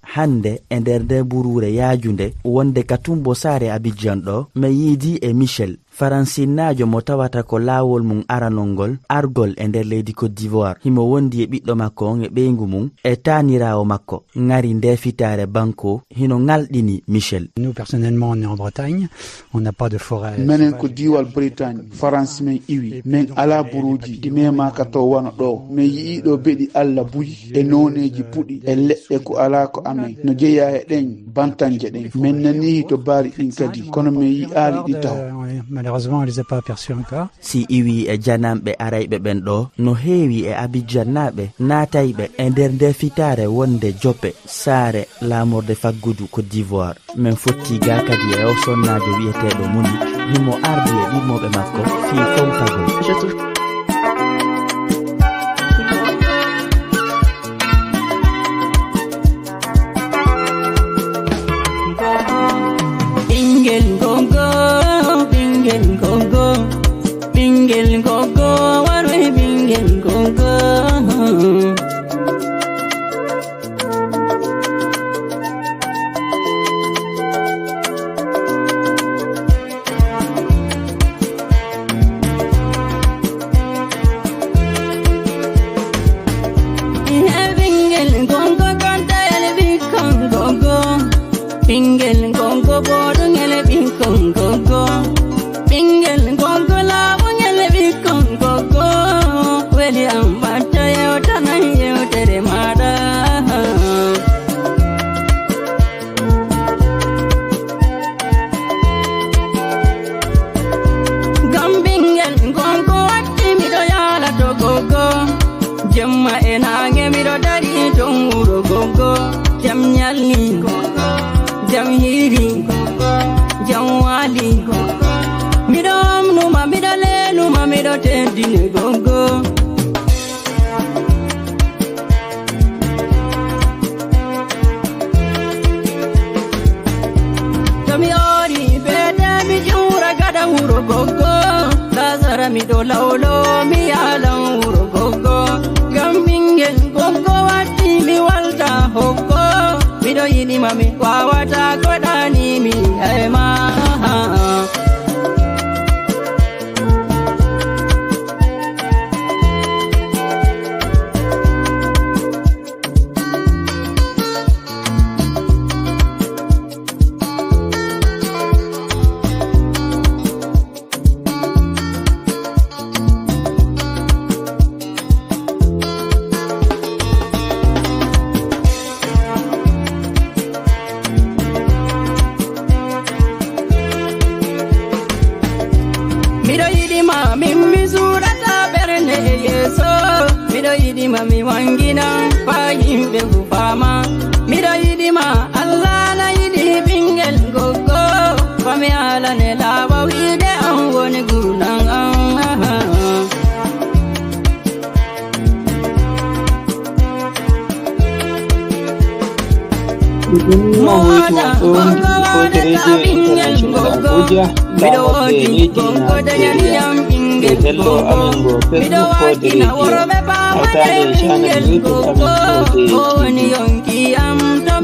Hande e nder nde burure yaajunde wonde ka tumbo saare Abidjan ɗo mi yiidi e Michel faransinnajo mo tawata ko laawol mum aranolngol argol e nder leydi Côte d'Ivoire himo wondi e ɓiɗɗo makko on e ɓeygu mum e tanirawo makko ngari nde fitare banko hino ngalɗini Michel. Nous personnellement on est en Bretagne, on n'a pas de forêt. Menen ko diwal Bretagne France men iwi men ala buruji ɗi memaka to wona ɗo men yiiɗo beɗi Allah buyi e noneji puɗi e leɗɗe ko ala ko amen no jeeya e ɗen bantanje ɗen men nani to baari ɗin kadi kono men yi'aali ɗi taw. Malheureusement on les a pas aperçus encore. Si iwi e janamɓe arayɓe ɓen ɗo no heewi e Abidjannaɓe naatayɓe e nder nde fitare wonde joppe saare lamorde faggudu Côte d'Ivoire min fotti ga kadi e o sonnajo wiyeteɗo Monique himo ardi e ɗimmoɓe makko fi fowtagol. Bingel gogo, bingel gogo, bingel gogo, warwe bingel gogo. Bingel gongo bodo ngele bingkong gogo, bingel gongo lawo ngele bingkong gogo. Weli ambata yo tanay yo tere mada. Gambingel gongo ati mido yala to gogo, jamma enange mido dari tonguro gogo, jam nyalni gogo. Jam hiri, jam wali, midom numa midale numa midote dine gogo. Kami ori beda mi jura gada uro gogo, lazara mido laulo mi ala uro gogo. Gambingel gogo wati mi walta hogo. Mido yini mami wawata kodani mi ema. Mami wangina pa yimbe bufama mido yidima Allah na yidi bingel gogo fami ala ne lawa wide an woni gunan Moada gogo wade ka bingel gogo mido wodi gogo da yaniyam bingel gogo mido wadi na worobe pa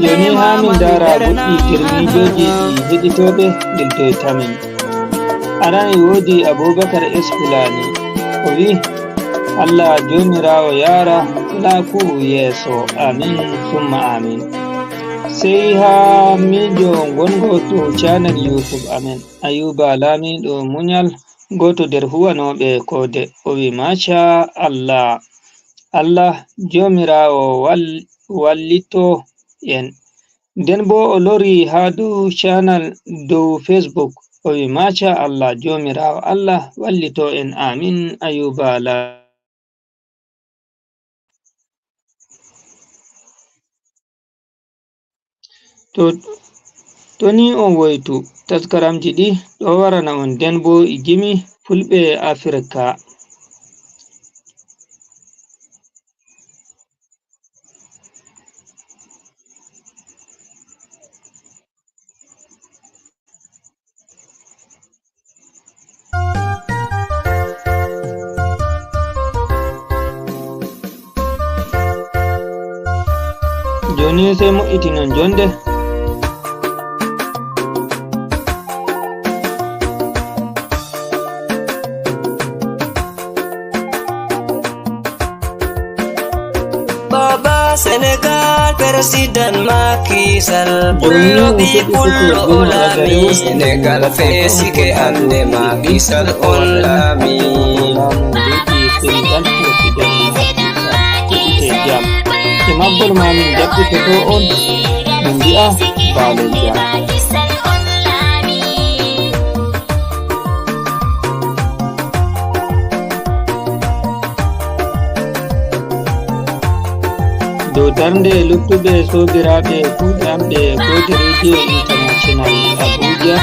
joni ha min dara goɗɗi termijoji ɗi heɗitoɓe deltoytamin. Arani wodi Abubakar Eskulani o wi Allah jomirawo yara laku yeso amin summa amin. Sai ha mijo gongo to channel YouTube amen Ayuba Lamiɗo Munyal goto nder huwanoɓe kode o wi masha Allah. Allah jomirawo wallito en. Nden bo o lori ha dow channel dow Facebook o wi masha Allah jomirawo Allah wallito en amin Ayuba la. To ni on woytu taskaramji ɗi ɗo warana on nden bo gimi fulɓe Afrika. Joni sai mo itinon jonde. Baba Senegal President Macky Sall pullo bi pullo olami Senegal fesi ke ande Macky Sall olami. Mabbol mamin jaɓɓito to on min mbi'a baleja. dow darnde luttuɓe sobiraɓe kuuɗe amɓe kode radio international Abuja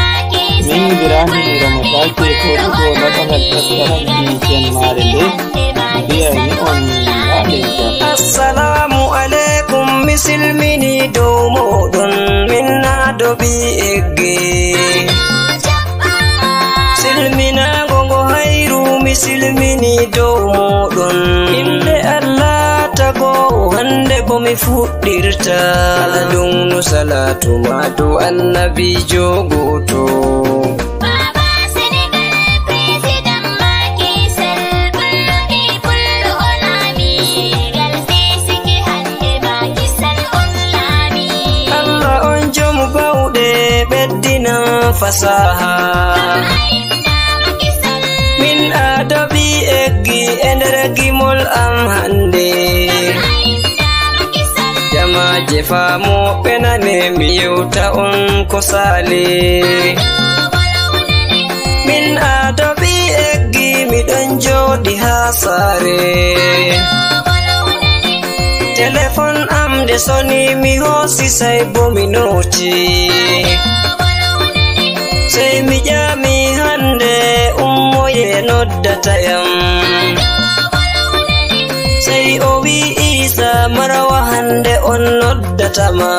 min Ibrahim Ramatake ko ɗugo matsalar taskaran bikin mare ne biya ni on alinka. Assalamu alaikum misilmini dow moɗon min nadobi egge silminago ngo hayru misilmini dow moɗon inde Allah tago hande bo mi fuɗɗirta dunnu salatu madu annabi jogoto Allah on jom bauɗe ɓeddina fasaha min adabi eggi e nder gimol am hande jamaje famoɓe nane mi yewta on ko sale min adabi eggi miɗon joɗi ha sare telefon am de soni mi hosi sai bo mi noti sai mi ƴami hande ummoye noddata yam sai o wi Isa marawa hande on noddatama